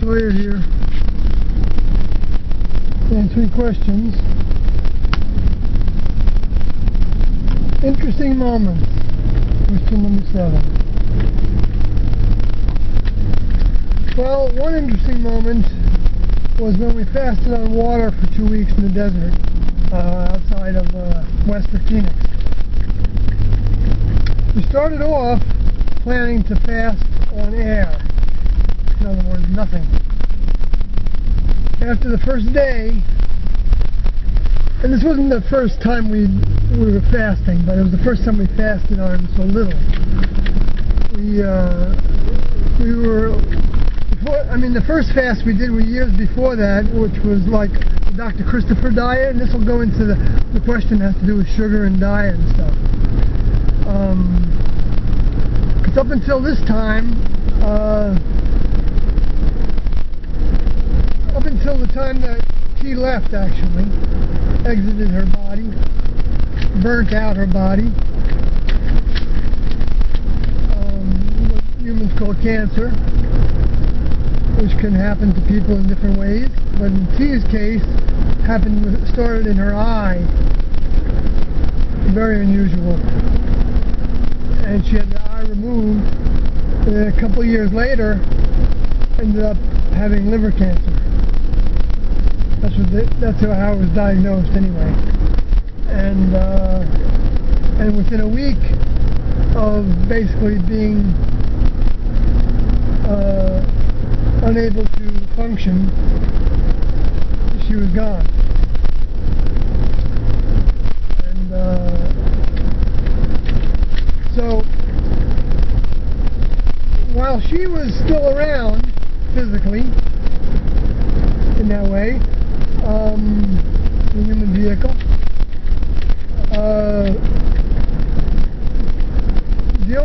Sawyer here. Answering questions. Interesting moments. Question number 7. Well, one interesting moment was when we fasted on water for 2 weeks in the desert outside of western Phoenix. We started off planning to fast on air. In other words, nothing. After the first day, and this wasn't the first time we were fasting, but it was the first time we fasted on so little. The first fast we did were years before that, which was like the Dr. Christopher diet, and this will go into the question that has to do with sugar and diet and stuff. Because up until this time, up until the time that she left, actually, exited her body, burnt out her body, what humans call cancer, which can happen to people in different ways, but in T's case, started in her eye, very unusual, and she had the eye removed, and a couple of years later, ended up having liver cancer. That's how it was diagnosed anyway. And within a week of basically being unable to function, she was gone. And so while she was still around physically in that way, the human vehicle, the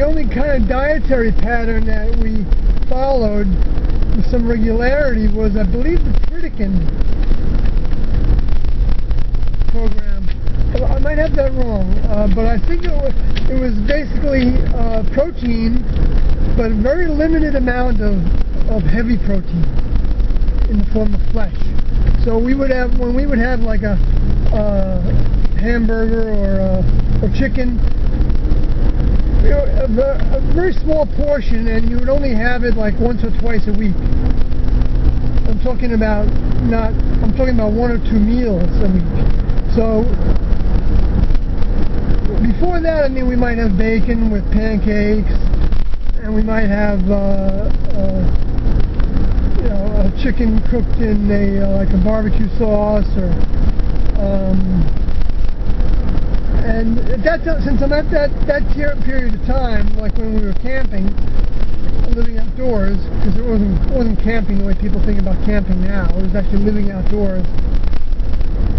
only kind of dietary pattern that we followed with some regularity was, I believe, the Pritikin program. I might have that wrong, but I think it was basically protein, but a very limited amount of heavy protein in the form of flesh. So when we would have like a hamburger or chicken, a very small portion, and you would only have it like once or twice a week. I'm talking about 1 or 2 meals a week. So before that, we might have bacon with pancakes, and we might have chicken cooked in like a barbecue sauce, and since I'm at that period of time, like when we were camping, living outdoors, because it wasn't camping the way people think about camping now. It was actually living outdoors,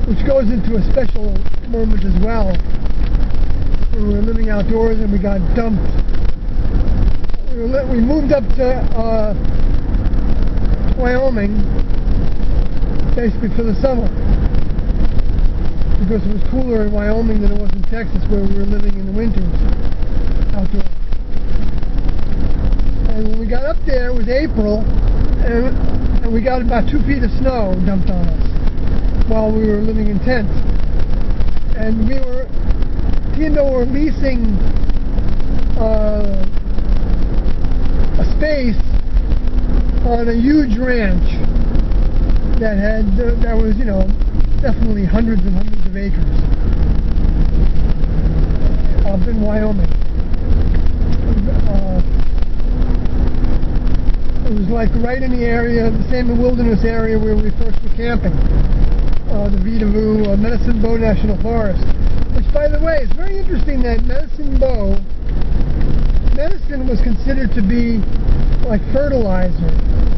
which goes into a special moment as well. When we were living outdoors and we got dumped. We moved up to Wyoming, basically for the summer, because it was cooler in Wyoming than it was in Texas, where we were living in the winters outdoors. And when we got up there, it was April, and we got about 2 feet of snow dumped on us while we were living in tents. And he and I were leasing a space on a huge ranch that was definitely hundreds and hundreds of acres up in Wyoming. It was like right in the area, the same wilderness area where we first were camping, the Vidavoo Medicine Bow National Forest, which, by the way, is very interesting that medicine was considered to be like fertilizer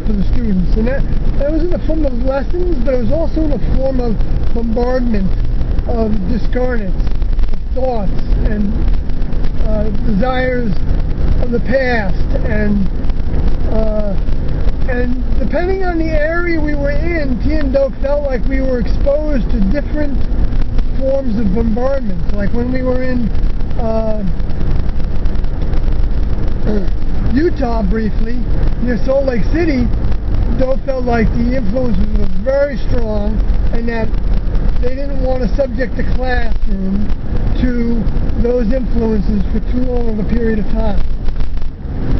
for the students, and that was in the form of lessons, but it was also in the form of bombardment of discarnates, of thoughts and desires of the past, and depending on the area we were in, T and Doak felt like we were exposed to different forms of bombardment. Like when we were in Utah briefly, near Salt Lake City, Doe felt like the influences were very strong, and that they didn't want to subject the classroom to those influences for too long of a period of time.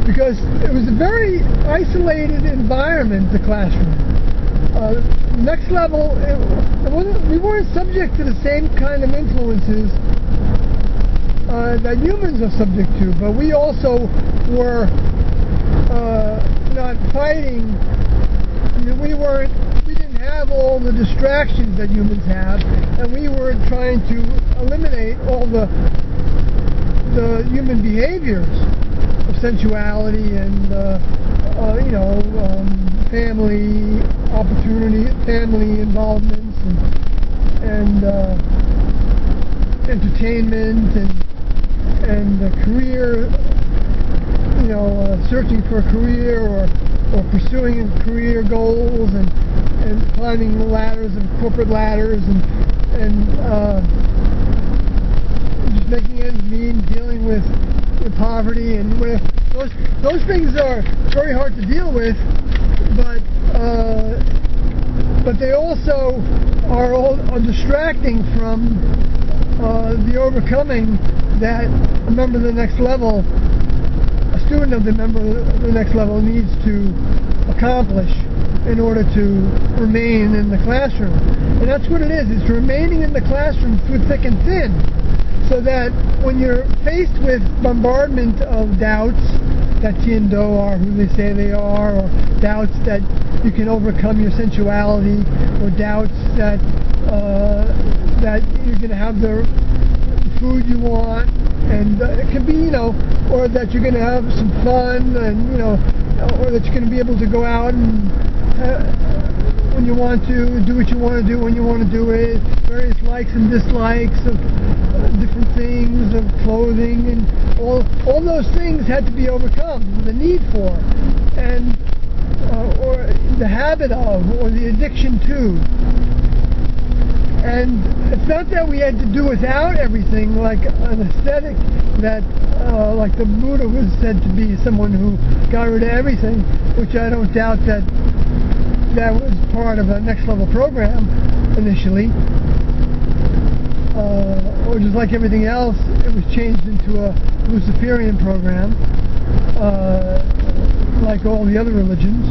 Because it was a very isolated environment, the classroom. Next level, we weren't subject to the same kind of influences that humans are subject to, but we also were not fighting. I mean, we didn't have all the distractions that humans have, and we were trying to eliminate all the human behaviors of sensuality and family opportunity, family involvements, and entertainment and career, searching for a career or pursuing career goals and climbing the ladders and corporate ladders and just making ends meet, dealing with poverty and whatever. Those things are very hard to deal with, but they also are distracting from the overcoming that a member of the next level, a student of the member of the next level, needs to accomplish in order to remain in the classroom. And that's what it is. It's remaining in the classroom through thick and thin, so that when you're faced with bombardment of doubts that Tien Do are who they say they are, or doubts that you can overcome your sensuality, or doubts that you're going to have the food you want, and it can be, or that you're going to have some fun, and or that you're going to be able to go out and when you want to do what you want to do when you want to do it, various likes and dislikes of different things, of clothing, and all those things had to be overcome, the need for, and or the habit of, or the addiction to. And it's not that we had to do without everything, like an ascetic that, like the Buddha was said to be someone who got rid of everything, which I don't doubt that was part of a next level program initially. Or just like everything else, it was changed into a Luciferian program, like all the other religions.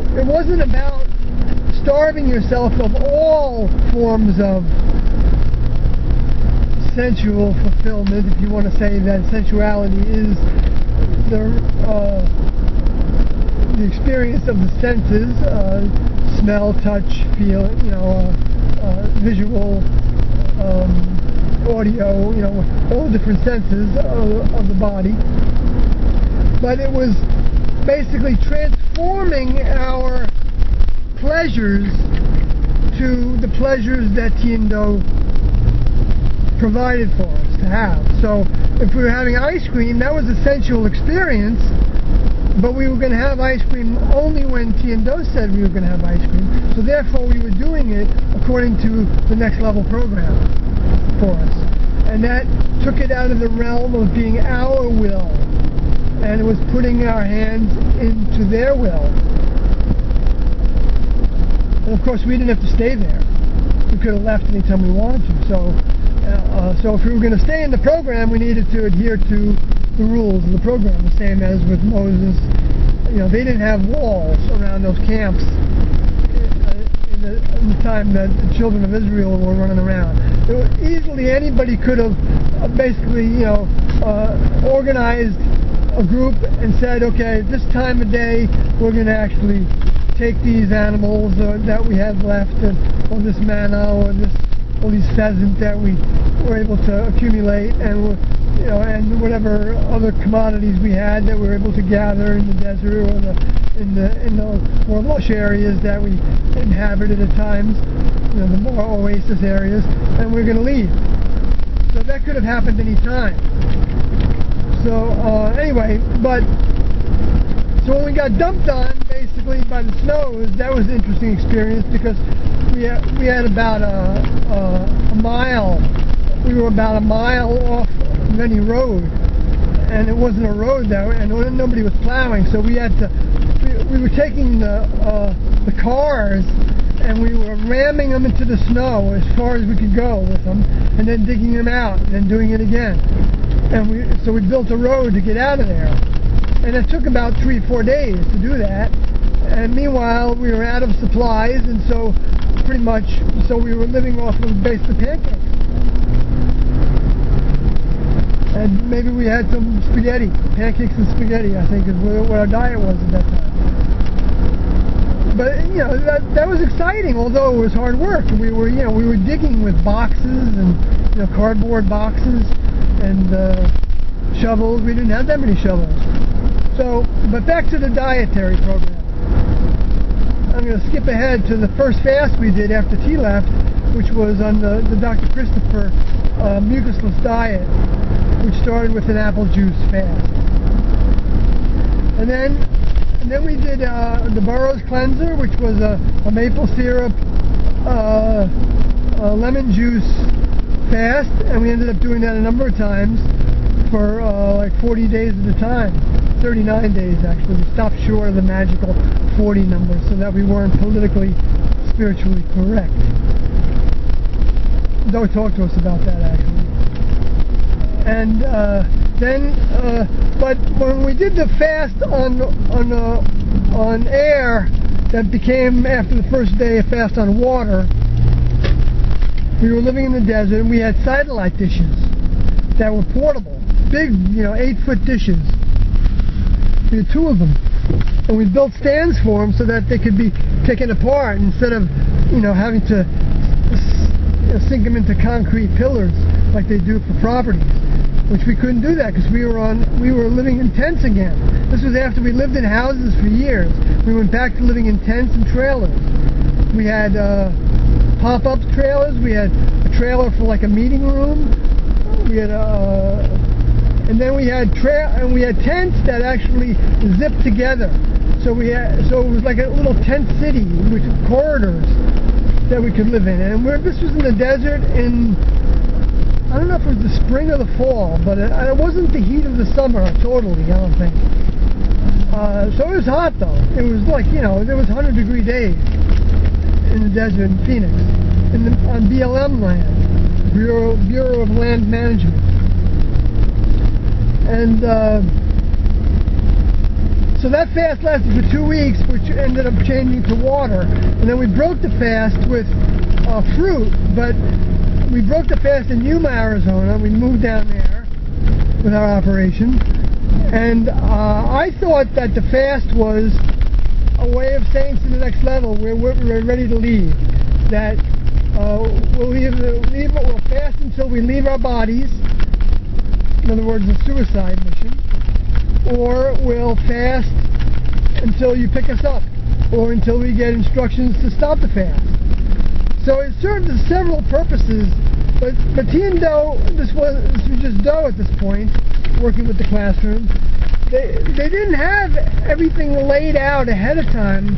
It wasn't about starving yourself of all forms of sensual fulfillment, if you want to say that sensuality is the experience of the senses, smell, touch, feel, visual, audio, all the different senses of the body. But it was basically transforming our pleasures to the pleasures that Tien Do provided for us to have. So if we were having ice cream, that was a sensual experience, but we were going to have ice cream only when Tien Do said we were going to have ice cream. So therefore we were doing it according to the next level program for us. And that took it out of the realm of being our will, and it was putting our hands into their will. And of course we didn't have to stay there. We could have left anytime we wanted to. So if we were going to stay in the program, we needed to adhere to the rules of the program, the same as with Moses. They didn't have walls around those camps in the time that the children of Israel were running around. Easily anybody could have basically, organized a group and said, okay, this time of day we're going to actually take these animals that we have left, or this manna, or these pheasant that we were able to accumulate, and and whatever other commodities we had that we were able to gather in the desert or in the more lush areas that we inhabited at times, the more oasis areas, and we're going to leave. So that could have happened any time. So anyway, so when we got dumped on basically by the snows, that was an interesting experience, because we had about a mile we were about a mile off of any road, and it wasn't a road there, and nobody was plowing, so we had to, we were taking the cars, and we were ramming them into the snow as far as we could go with them, and then digging them out, and then doing it again. And so we built a road to get out of there. And it took about 3 or 4 days to do that. And meanwhile, we were out of supplies, and so pretty much, so we were living off of basically pancakes. And maybe we had some spaghetti, pancakes and spaghetti, I think is what our diet was at that time. But, you know, that was exciting, although it was hard work. We were, you know, we were digging with boxes and, you know, cardboard boxes and shovels. We didn't have that many shovels. So, but back to the dietary program. I'm going to skip ahead to the first fast we did after T left, which was on the Dr. Christopher mucusless diet, which started with an apple juice fast. And then we did the Burroughs cleanser, which was a maple syrup, lemon juice fast, and we ended up doing that a number of times for like 40 days at a time. 39 days actually. We stopped short of the magical 40 number so that we weren't politically, spiritually correct. Zoe talked to us about that actually. And but when we did the fast on air, that became after the first day a fast on water. We were living in the desert, and we had satellite dishes that were portable, big, you know, 8-foot dishes. We had 2 of them, and we built stands for them so that they could be taken apart instead of, you know, having to sink them into concrete pillars like they do for properties. Which we couldn't do that because we were living in tents again. This was after we lived in houses for years. We went back to living in tents and trailers. We had pop-up trailers. We had a trailer for like a meeting room. We had and then we had tents that actually zipped together. So it was like a little tent city with corridors that we could live in. And this was in the desert in, I don't know if it was the spring or the fall, but it wasn't the heat of the summer totally, I don't think. So it was hot though. It was like, you know, there was 100-degree days in the desert in Phoenix, on BLM land, Bureau of Land Management. And so that fast lasted for 2 weeks, which ended up changing to water. And then we broke the fast with fruit, but we broke the fast in Yuma, Arizona. We moved down there with our operation. And I thought that the fast was a way of saying to the next level, we're ready to leave. That we'll fast until we leave our bodies. In other words, a suicide mission. Or we'll fast until you pick us up. Or until we get instructions to stop the fast. So it served several purposes, but T and Doe, this was just Doe at this point, working with the classroom. They didn't have everything laid out ahead of time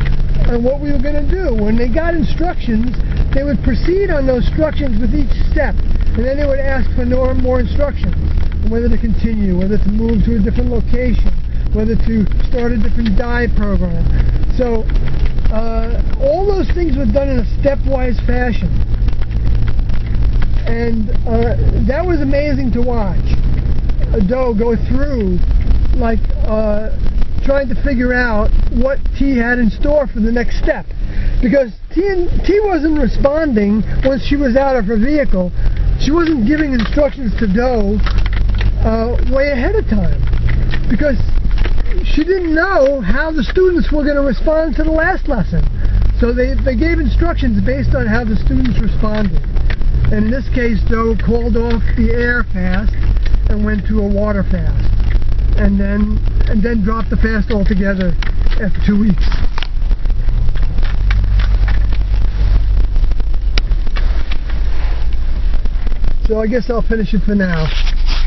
on what we were going to do. When they got instructions, they would proceed on those instructions with each step, and then they would ask for more instructions, whether to continue, whether to move to a different location, whether to start a different diet program. So all those things were done in a stepwise fashion, and that was amazing to watch Doe go through, like trying to figure out what T had in store for the next step, because T wasn't responding once she was out of her vehicle. She wasn't giving instructions to Doe way ahead of time, because she didn't know how the students were going to respond to the last lesson. So they gave instructions based on how the students responded. And in this case, Doe called off the air fast and went to a water fast, and then dropped the fast altogether after 2 weeks. So I guess I'll finish it for now.